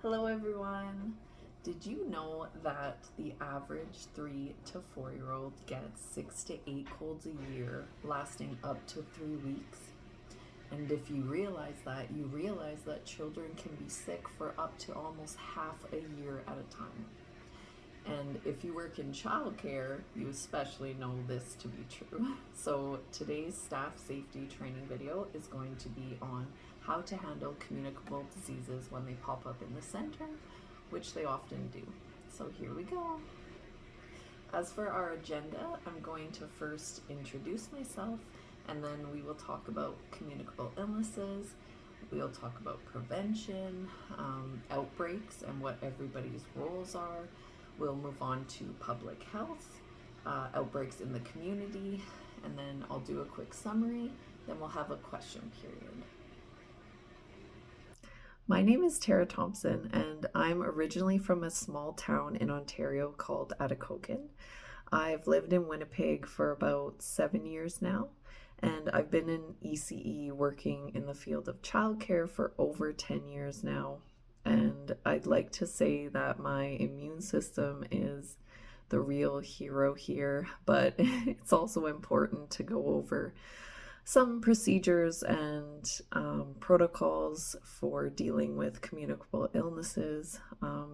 Hello everyone! Did you know that the average 3 to 4-year-old gets 6 to 8 colds a year, lasting up to 3 weeks? And if you realize that, you realize that children can be sick for up to almost half a year at a time. And if you work in childcare, you especially know this to be true. So today's staff safety training video is going to be on how to handle communicable diseases when they pop up in the center, which they often do. So here we go. As for our agenda, I'm going to first introduce myself, and then we will talk about communicable illnesses. We'll talk about prevention, outbreaks, and what everybody's roles are. We'll move on to public health, outbreaks in the community, and then I'll do a quick summary. Then we'll have a question period. My name is Tara Thompson, and I'm originally from a small town in Ontario called Atikokan. I've lived in Winnipeg for about 7 years now, and I've been in ECE working in the field of childcare for over 10 years now. And I'd like to say that my immune system is the real hero here, but it's also important to go over some procedures and protocols for dealing with communicable illnesses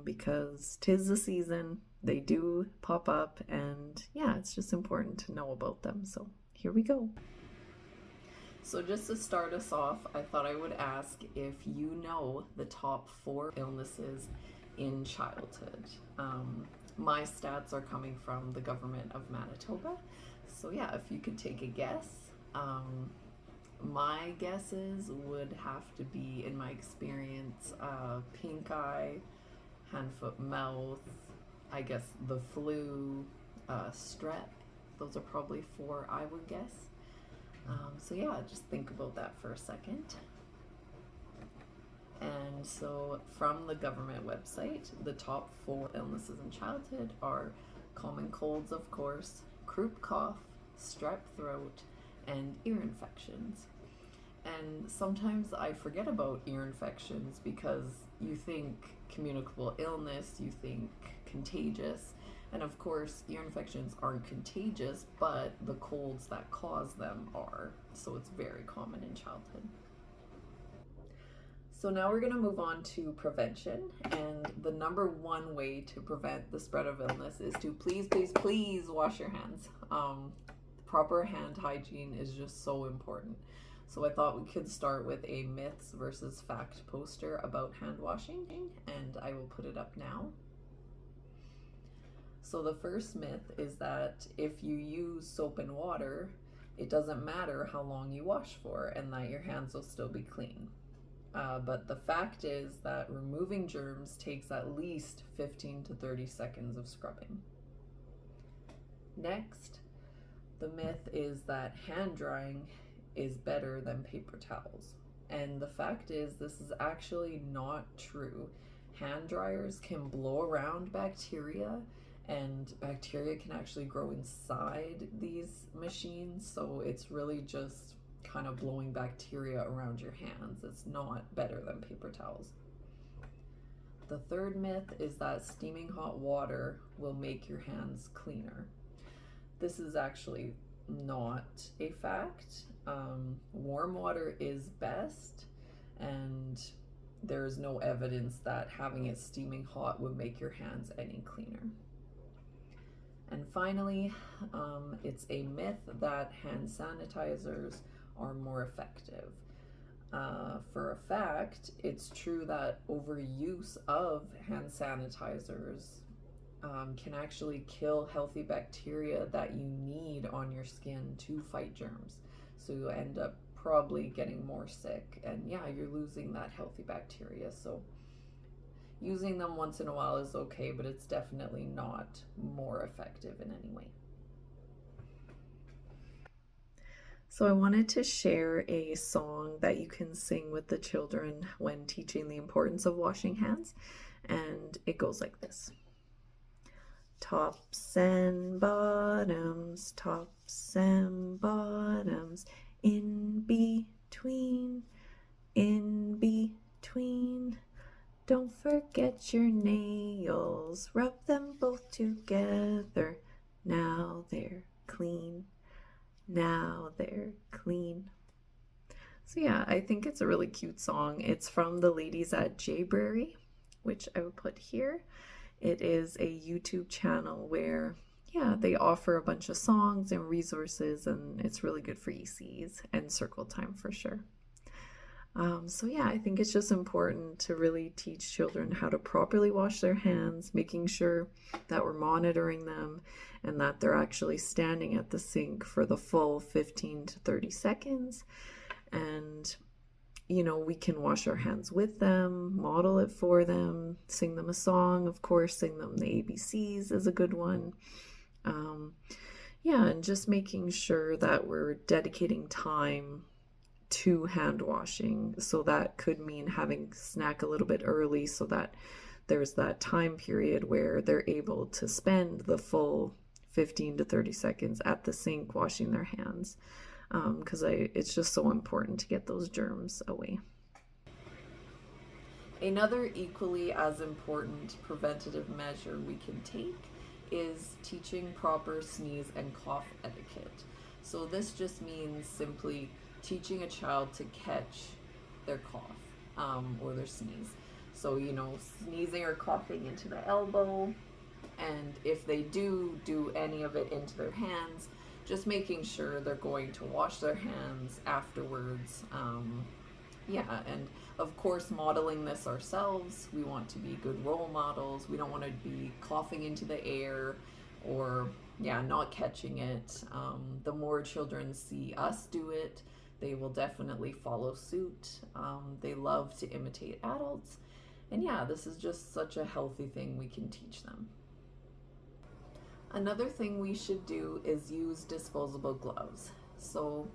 because 'tis the season, they do pop up, and yeah, it's just important to know about them. So here we go. So just to start us off, I thought I would ask if you know the top 4 illnesses in childhood. My stats are coming from the government of Manitoba. So yeah, if you could take a guess. My guesses would have to be, in my experience, pink eye, hand, foot, mouth, I guess the flu, strep. Those are probably 4 I would guess. So yeah, just think about that for a second. And so from the government website, the top 4 illnesses in childhood are common colds, of course, croup cough, strep throat, and ear infections. And sometimes I forget about ear infections because you think communicable illness, you think contagious. And of course, ear infections aren't contagious, but the colds that cause them are. So it's very common in childhood. So now we're going to move on to prevention. And the number 1 way to prevent the spread of illness is to please wash your hands. Proper hand hygiene is just so important. So I thought we could start with a myths versus fact poster about hand washing, and I will put it up now. So the first myth is that if you use soap and water, it doesn't matter how long you wash for and that your hands will still be clean. But the fact is that removing germs takes at least 15 to 30 seconds of scrubbing. Next, the myth is that hand drying is better than paper towels. And the fact is, this is actually not true. Hand dryers can blow around bacteria, and bacteria can actually grow inside these machines, so it's really just kind of blowing bacteria around your hands. It's not better than paper towels. The third myth is that steaming hot water will make your hands cleaner. This is actually not a fact. Warm water is best, and there is no evidence that having it steaming hot would make your hands any cleaner. And finally, it's a myth that hand sanitizers are more effective. For a fact, it's true that overuse of hand sanitizers can actually kill healthy bacteria that you need on your skin to fight germs. So you end up probably getting more sick, and yeah, you're losing that healthy bacteria. So using them once in a while is okay, but it's definitely not more effective in any way. So I wanted to share a song that you can sing with the children when teaching the importance of washing hands, and it goes like this. Tops and bottoms, in between, Don't forget your nails, rub them both together. Now they're clean, now they're clean. So yeah, I think it's a really cute song. It's from the ladies at Jayberry, which I will put here. It is a YouTube channel where, yeah, they offer a bunch of songs and resources, and it's really good for ECs and circle time for sure. So yeah, I think it's just important to really teach children how to properly wash their hands, making sure that we're monitoring them and that they're actually standing at the sink for the full 15 to 30 seconds. And, you know, we can wash our hands with them, model it for them, sing them a song, of course, sing them the ABCs is a good one. Yeah, and just making sure that we're dedicating time to hand washing. So that could mean having snack a little bit early so that there's that time period where they're able to spend the full 15 to 30 seconds at the sink washing their hands, because it's just so important to get those germs away. Another equally as important preventative measure we can take is teaching proper sneeze and cough etiquette. So this just means simply teaching a child to catch their cough or their sneeze. So, you know, sneezing or coughing into the elbow, and if they do any of it into their hands, just making sure they're going to wash their hands afterwards. Yeah, and of course modeling this ourselves. We want to be good role models. We don't want to be coughing into the air or, yeah, not catching it. The more children see us do it, they will definitely follow suit. They love to imitate adults. And yeah, this is just such a healthy thing we can teach them. Another thing we should do is use disposable gloves. So,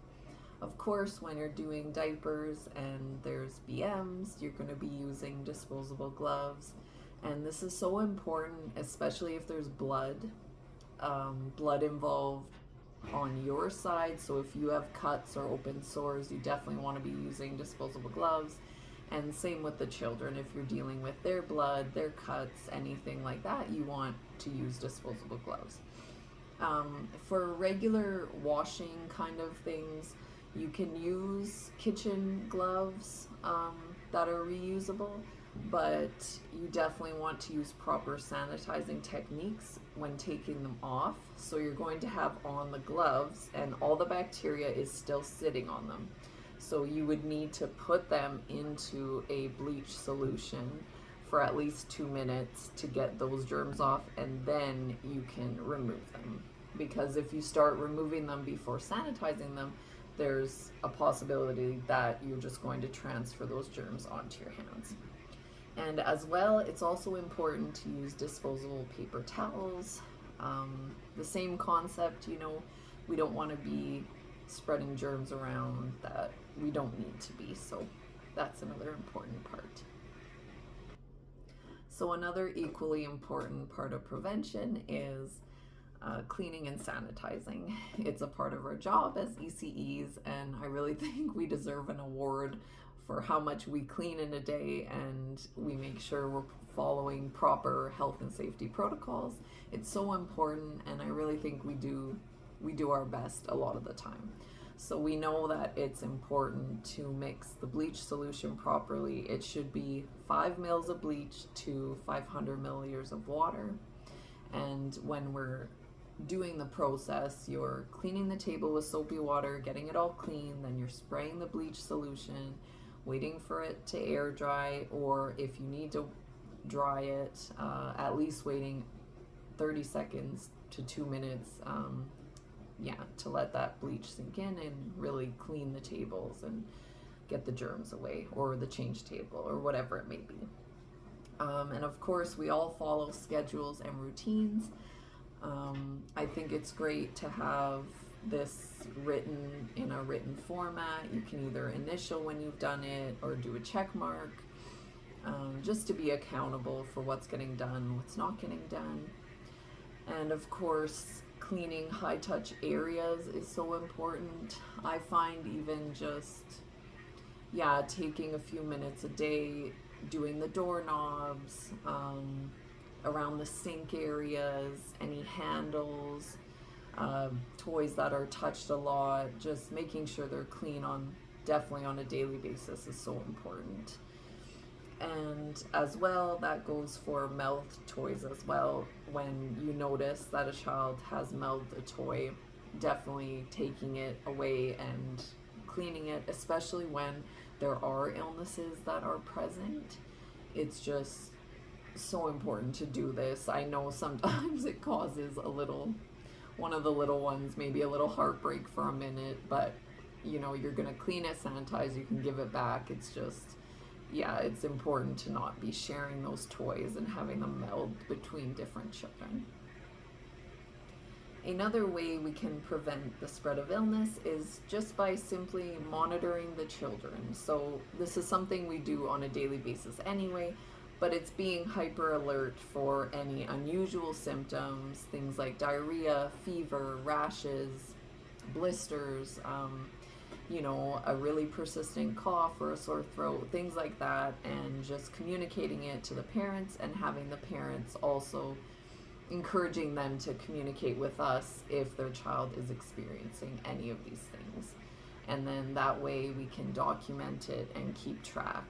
of course, when you're doing diapers and there's BMs, you're going to be using disposable gloves. And this is so important, especially if there's blood involved on your side. So if you have cuts or open sores, you definitely want to be using disposable gloves. And same with the children. If you're dealing with their blood, their cuts, anything like that, you want to use disposable gloves. For regular washing kind of things, you can use kitchen gloves that are reusable, but you definitely want to use proper sanitizing techniques when taking them off. So you're going to have on the gloves and all the bacteria is still sitting on them. So you would need to put them into a bleach solution for at least 2 minutes to get those germs off, and then you can remove them. Because if you start removing them before sanitizing them, there's a possibility that you're just going to transfer those germs onto your hands. And as well, it's also important to use disposable paper towels. The same concept, you know, we don't want to be spreading germs around that we don't need to be. So that's another important part. So another equally important part of prevention is cleaning and sanitizing. It's a part of our job as ECEs, and I really think we deserve an award for how much we clean in a day and we make sure we're following proper health and safety protocols. It's so important, and I really think we do our best a lot of the time. So we know that it's important to mix the bleach solution properly. It should be 5 mils of bleach to 500 milliliters of water. And when we're doing the process, you're cleaning the table with soapy water, getting it all clean, then you're spraying the bleach solution, waiting for it to air dry, or if you need to dry it, at least waiting 30 seconds to 2 minutes to let that bleach sink in and really clean the tables and get the germs away, or the change table, or whatever it may be. And of course, we all follow schedules and routines. I think it's great to have this written in a written format. You can either initial when you've done it or do a check mark, just to be accountable for what's getting done, what's not getting done. And of course, cleaning high touch areas is so important. I find even just taking a few minutes a day doing the doorknobs, around the sink areas, any handles, toys that are touched a lot, just making sure they're clean definitely on a daily basis is so important. And as well, that goes for mouthed toys as well. When you notice that a child has mouthed a toy, definitely taking it away and cleaning it, especially when there are illnesses that are present. It's just so important to do this. I know sometimes it causes one of the little ones, maybe a little heartbreak for a minute, but you're gonna clean it, sanitize, you can give it back. It's just, yeah, it's important to not be sharing those toys and having them meld between different children. Another way we can prevent the spread of illness is just by simply monitoring the children. So this is something we do on a daily basis anyway, but it's being hyper alert for any unusual symptoms, things like diarrhea, fever, rashes, blisters, a really persistent cough or a sore throat, things like that, and just communicating it to the parents and having the parents also encouraging them to communicate with us if their child is experiencing any of these things. And then that way we can document it and keep track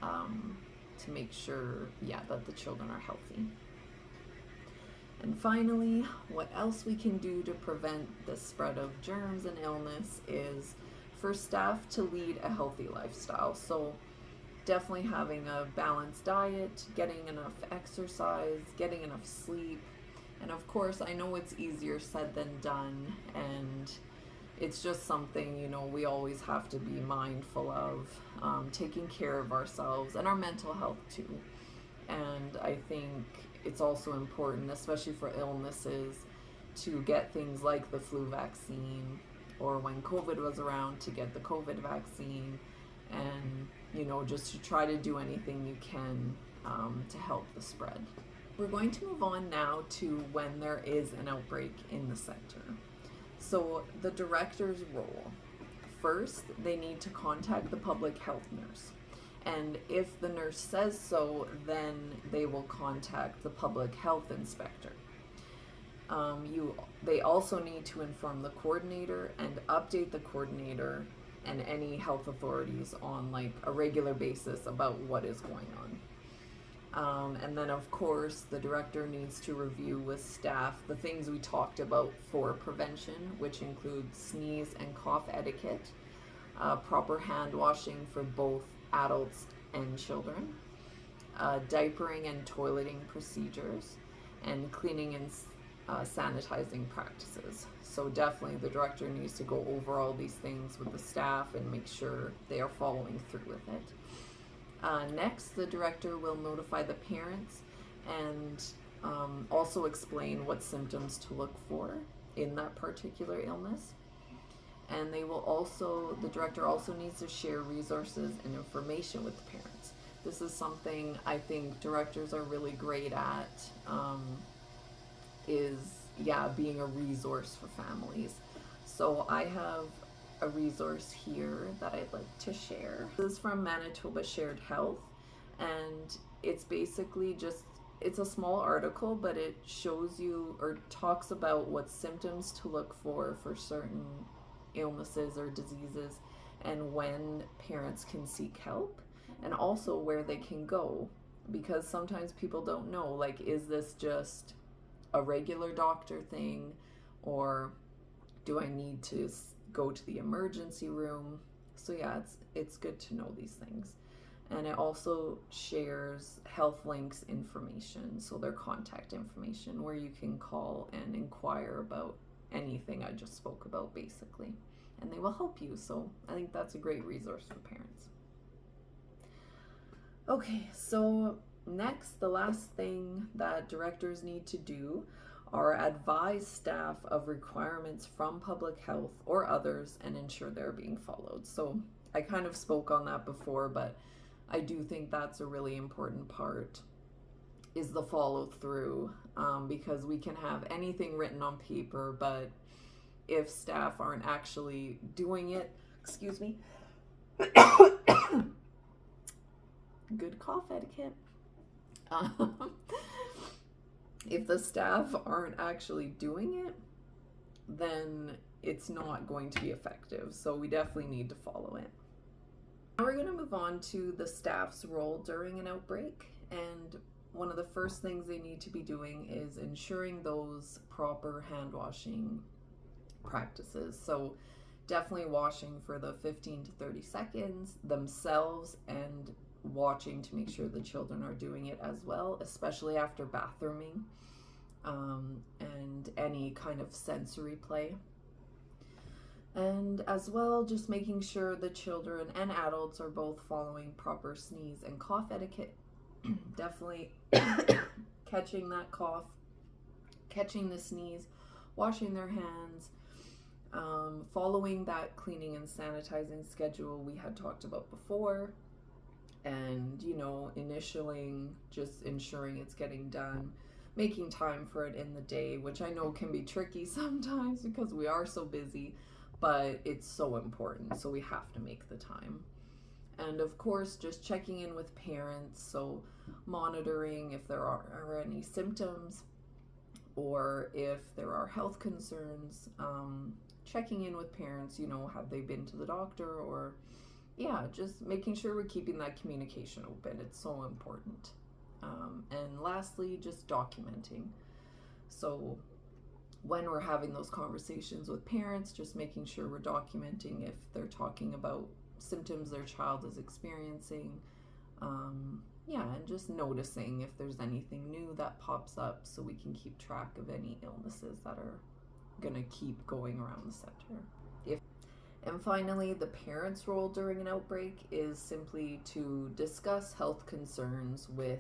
to make sure, that the children are healthy. And finally, what else we can do to prevent the spread of germs and illness is for staff to lead a healthy lifestyle. So definitely having a balanced diet, getting enough exercise, getting enough sleep. And of course, I know it's easier said than done, and it's just something, we always have to be mindful of, taking care of ourselves and our mental health too. And I think it's also important, especially for illnesses, to get things like the flu vaccine, or when COVID was around, to get the COVID vaccine, and just to try to do anything you can to help the spread. We're going to move on now to when there is an outbreak in the center. So the director's role. First, they need to contact the public health nurse. And if the nurse says so, then they will contact the public health inspector. They also need to inform the coordinator and update the coordinator and any health authorities on a regular basis about what is going on. And then of course the director needs to review with staff the things we talked about for prevention, which includes sneeze and cough etiquette, proper hand washing for both adults and children, diapering and toileting procedures, and cleaning and sanitizing practices. So definitely the director needs to go over all these things with the staff and make sure they are following through with it. Next, the director will notify the parents and also explain what symptoms to look for in that particular illness. And the director also needs to share resources and information with the parents. This is something I think directors are really great at, being a resource for families. So I have a resource here that I'd like to share. This is from Manitoba Shared Health, and it's basically it's a small article, but it shows you or talks about what symptoms to look for certain illnesses or diseases, and when parents can seek help, and also where they can go, because sometimes people don't know, is this just a regular doctor thing, or do I need to go to the emergency room? So it's good to know these things. And it also shares health links information, so their contact information, where you can call and inquire about anything I just spoke about basically, and they will help you. So I think that's a great resource for parents. Okay, so next, the last thing that directors need to do are advise staff of requirements from public health or others and ensure they're being followed. So I kind of spoke on that before, but I do think that's a really important part, is the follow through, because we can have anything written on paper, but if staff aren't actually doing it, good cough etiquette. If the staff aren't actually doing it, then it's not going to be effective. So we definitely need to follow it. Now we're going to move on to the staff's role during an outbreak. And one of the first things they need to be doing is ensuring those proper hand washing practices. So definitely washing for the 15 to 30 seconds themselves, and watching to make sure the children are doing it as well, especially after bathrooming, and any kind of sensory play. And as well, just making sure the children and adults are both following proper sneeze and cough etiquette. Definitely catching that cough, catching the sneeze, washing their hands, following that cleaning and sanitizing schedule we had talked about before, and initialing, just ensuring it's getting done, making time for it in the day, which I know can be tricky sometimes because we are so busy, but it's so important, so we have to make the time. And of course, just checking in with parents, so monitoring if there are any symptoms or if there are health concerns, checking in with parents, have they been to the doctor, or just making sure we're keeping that communication open. It's so important. And lastly, just documenting. So when we're having those conversations with parents, just making sure we're documenting if they're talking about symptoms their child is experiencing, and just noticing if there's anything new that pops up, so we can keep track of any illnesses that are going to keep going around the center. And finally, the parents' role during an outbreak is simply to discuss health concerns with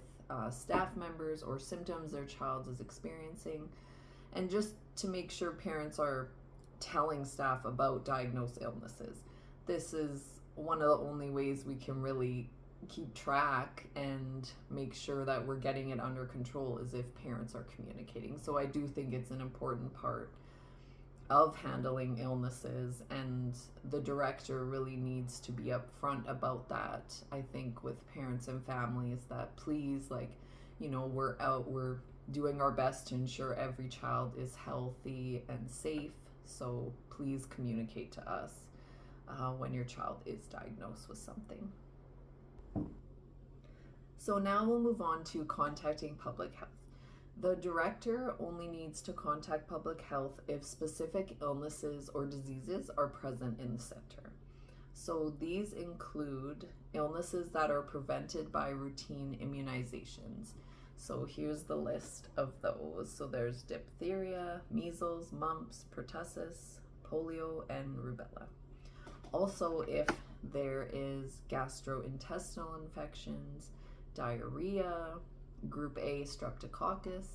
staff members or symptoms their child is experiencing, and just to make sure parents are telling staff about diagnosed illnesses. This is one of the only ways we can really keep track and make sure that we're getting it under control, is if parents are communicating. So I do think it's an important part of handling illnesses, and the director really needs to be upfront about that, I think, with parents and families, that please, we're doing our best to ensure every child is healthy and safe, so please communicate to us when your child is diagnosed with something. So now we'll move on to contacting public health. The director only needs to contact public health if specific illnesses or diseases are present in the center. So these include illnesses that are prevented by routine immunizations. So here's the list of those. So there's diphtheria, measles, mumps, pertussis, polio, and rubella. Also, if there is gastrointestinal infections, diarrhea, Group A streptococcus,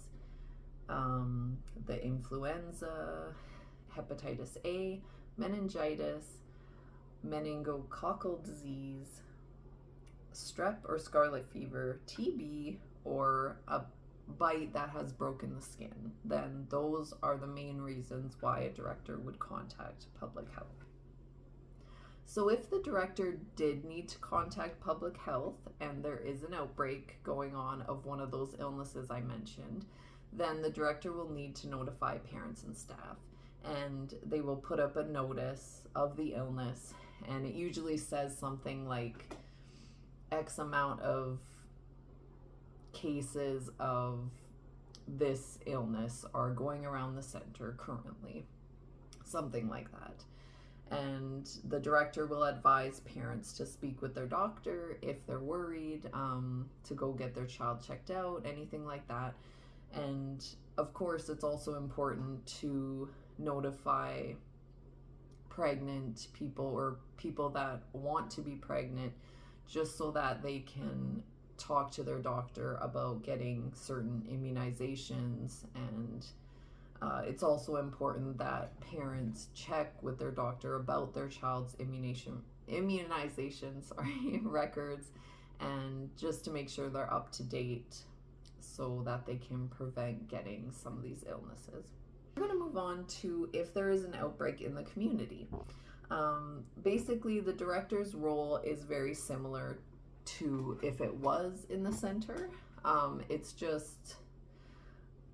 the influenza, hepatitis A, meningitis, meningococcal disease, strep or scarlet fever, TB, or a bite that has broken the skin, then those are the main reasons why a director would contact public health. So if the director did need to contact public health and there is an outbreak going on of one of those illnesses I mentioned, then the director will need to notify parents and staff, and they will put up a notice of the illness, and it usually says something like X amount of cases of this illness are going around the center currently, something like that. And the director will advise parents to speak with their doctor if they're worried, to go get their child checked out, anything like that. And of course, it's also important to notify pregnant people or people that want to be pregnant, just so that they can talk to their doctor about getting certain immunizations. And it's also important that parents check with their doctor about their child's immunization records, and just to make sure they're up to date so that they can prevent getting some of these illnesses. We're going to move on to if there is an outbreak in the community. Basically, the director's role is very similar to if it was in the center. It's just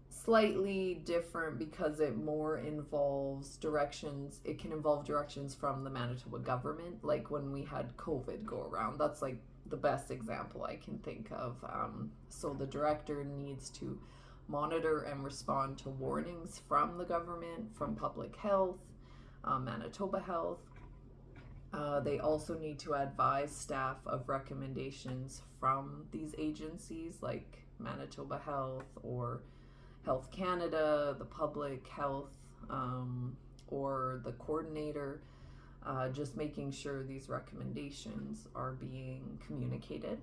slightly different because it more involves directions. It can involve directions from the Manitoba government, like when we had COVID go around. That's like the best example I can think of. So the director needs to monitor and respond to warnings from the government, from public health, Manitoba Health. They also need to advise staff of recommendations from these agencies like Manitoba Health or Health Canada, the public health, or the coordinator, just making sure these recommendations are being communicated.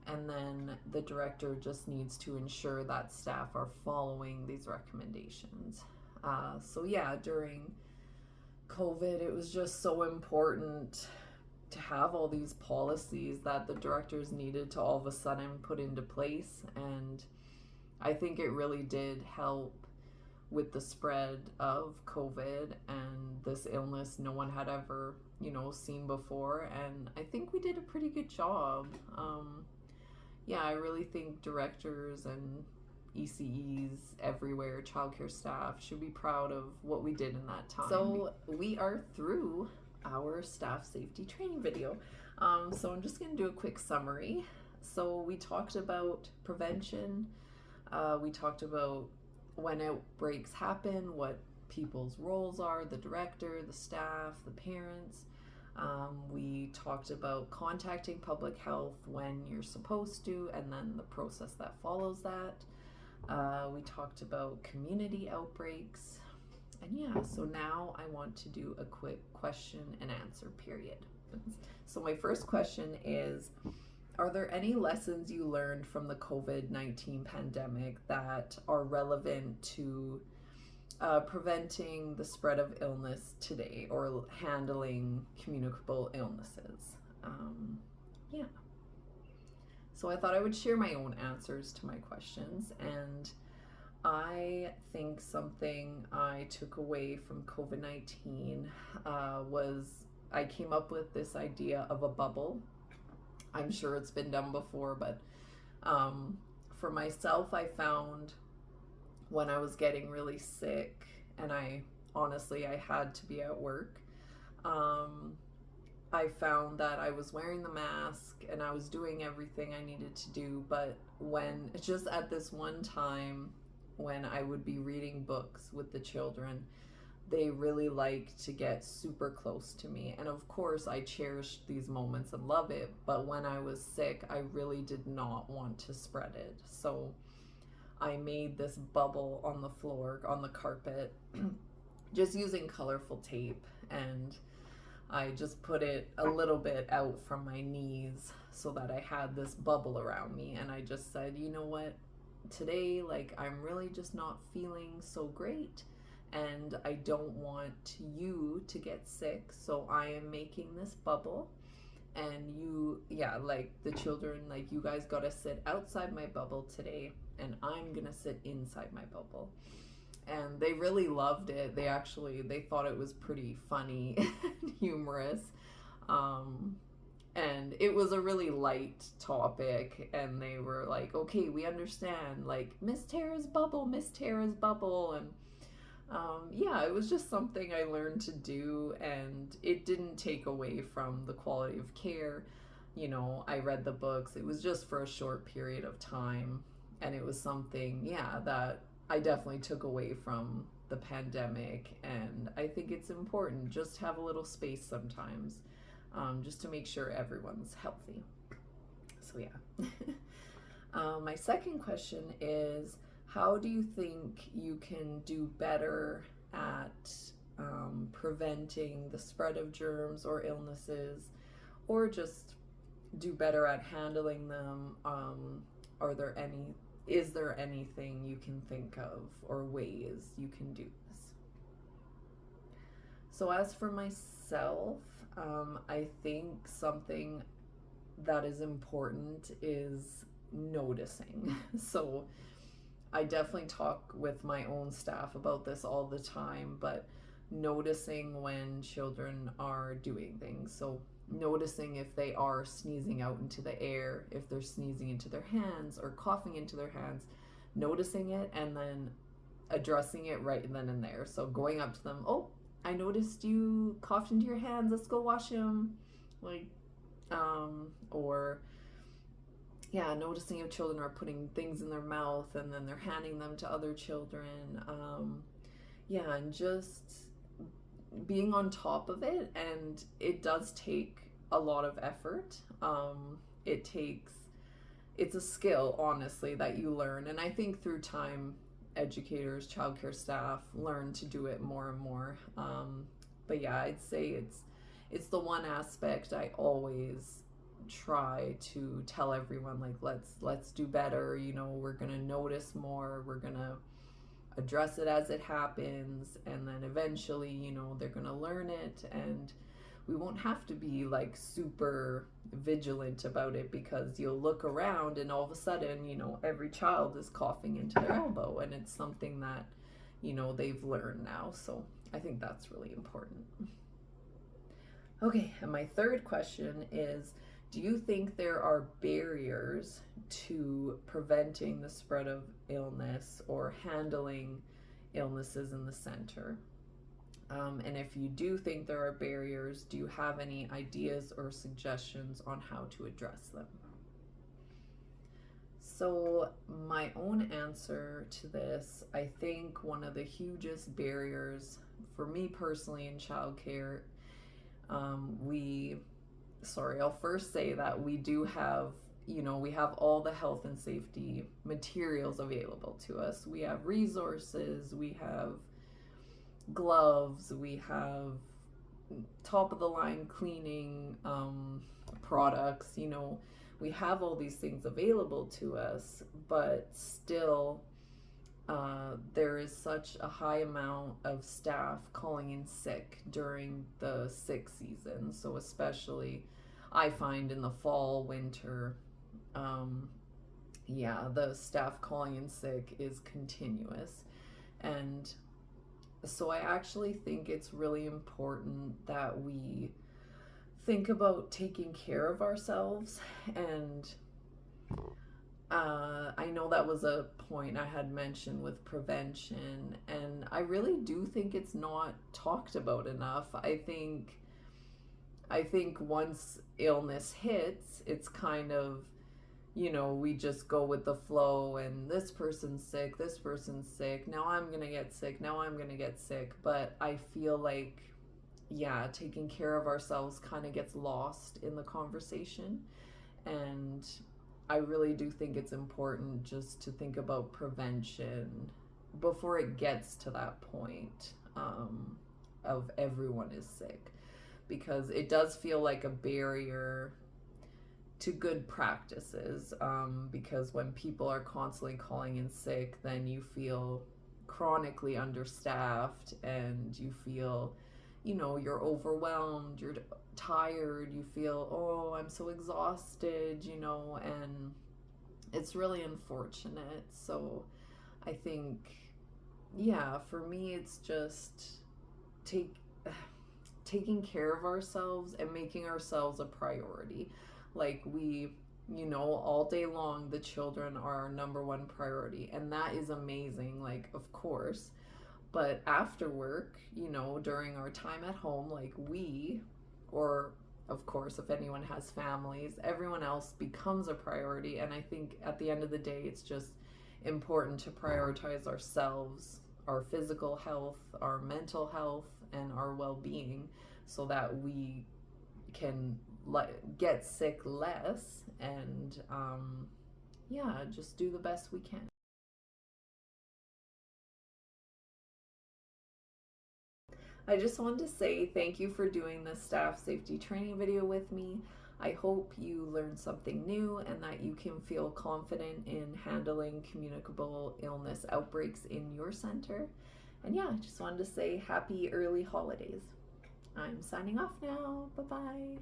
And then the director just needs to ensure that staff are following these recommendations. So yeah, during COVID, it was just so important to have all these policies that the directors needed to all of a sudden put into place. And I think it really did help with the spread of COVID and this illness no one had ever, seen before. And I think we did a pretty good job. Yeah, I really think directors and ECEs everywhere, childcare staff, should be proud of what we did in that time. So we are through our staff safety training video. So I'm just going to do a quick summary. So we talked about prevention. We talked about when outbreaks happen, what people's roles are, the director, the staff, the parents. We talked about contacting public health when you're supposed to, and then the process that follows that. We talked about community outbreaks. And yeah, so now I want to do a quick question and answer period. So my first question is, are there any lessons you learned from the COVID-19 pandemic that are relevant to preventing the spread of illness today or handling communicable illnesses? Yeah. So I thought I would share my own answers to my questions. And I think something I took away from COVID-19 was I came up with this idea of a bubble. I'm sure it's been done before, but for myself, I found when I was getting really sick, and I had to be at work, I found that I was wearing the mask and I was doing everything I needed to do, but when just at this one time when I would be reading books with the children, they really like to get super close to me. And of course, I cherish these moments and love it. But when I was sick, I really did not want to spread it. So I made this bubble on the floor, on the carpet, just using colorful tape. And I just put it a little bit out from my knees so that I had this bubble around me. And I just said, you know what? Today, I'm really just not feeling so great. And I don't want you to get sick, so I am making this bubble. And the children, you guys gotta sit outside my bubble today, and I'm gonna sit inside my bubble. And they really loved it. They thought it was pretty funny and humorous. And it was a really light topic, and they were like, okay, we understand, Miss Tara's bubble, and it was just something I learned to do, and it didn't take away from the quality of care. I read the books. It was just for a short period of time, and it was something, that I definitely took away from the pandemic, and I think it's important just to have a little space sometimes, just to make sure everyone's healthy. So yeah. My second question is, how do you think you can do better at preventing the spread of germs or illnesses, or just do better at handling them? Is there anything you can think of or ways you can do this? So as for myself, I think something that is important is noticing. So I definitely talk with my own staff about this all the time, but noticing when children are doing things. So noticing if they are sneezing out into the air, if they're sneezing into their hands or coughing into their hands, noticing it and then addressing it right then and there. So going up to them, oh, I noticed you coughed into your hands, let's go wash them. Like, or yeah, noticing if children are putting things in their mouth and then they're handing them to other children. Yeah, and just being on top of it. And it does take a lot of effort. It's a skill, honestly, that you learn. And I think through time, educators, childcare staff learn to do it more and more. But yeah, I'd say it's the one aspect I always try to tell everyone, like, let's do better. You know, we're gonna notice more, we're gonna address it as it happens, and then eventually, you know, they're gonna learn it, and we won't have to be like super vigilant about it, because you'll look around and all of a sudden, you know, every child is coughing into their elbow, and it's something that, you know, they've learned now. So I think that's really important. Okay, and my third question is, do you think there are barriers to preventing the spread of illness or handling illnesses in the center? And if you do think there are barriers, do you have any ideas or suggestions on how to address them? So my own answer to this, I think one of the hugest barriers for me personally in childcare, I'll first say that we do have, you know, we have all the health and safety materials available to us. We have resources, we have gloves, we have top of the line cleaning products, you know, we have all these things available to us, but still there is such a high amount of staff calling in sick during the sick season. So especially I find in the fall, winter, the staff calling in sick is continuous. And so I actually think it's really important that we think about taking care of ourselves. And I know that was a point I had mentioned with prevention, and I really do think it's not talked about enough. I think once illness hits, it's kind of, you know, we just go with the flow, and this person's sick, now I'm gonna get sick. But I feel like, yeah, taking care of ourselves kind of gets lost in the conversation. And I really do think it's important just to think about prevention before it gets to that point of everyone is sick, because it does feel like a barrier to good practices, because when people are constantly calling in sick, then you feel chronically understaffed, and you feel, you know, you're overwhelmed, you're tired, you feel, oh, I'm so exhausted, you know, and it's really unfortunate. So I think, yeah, for me, it's just taking care of ourselves and making ourselves a priority. Like, we, you know, all day long, the children are our number one priority, and that is amazing, like, of course. But after work, you know, during our time at home, like, or of course, if anyone has families, everyone else becomes a priority. And I think at the end of the day, it's just important to prioritize ourselves, our physical health, our mental health, and our well-being, so that we can get sick less, and just do the best we can. I just wanted to say thank you for doing this staff safety training video with me. I hope you learned something new and that you can feel confident in handling communicable illness outbreaks in your center. And yeah, I just wanted to say happy early holidays. I'm signing off now. Bye-bye.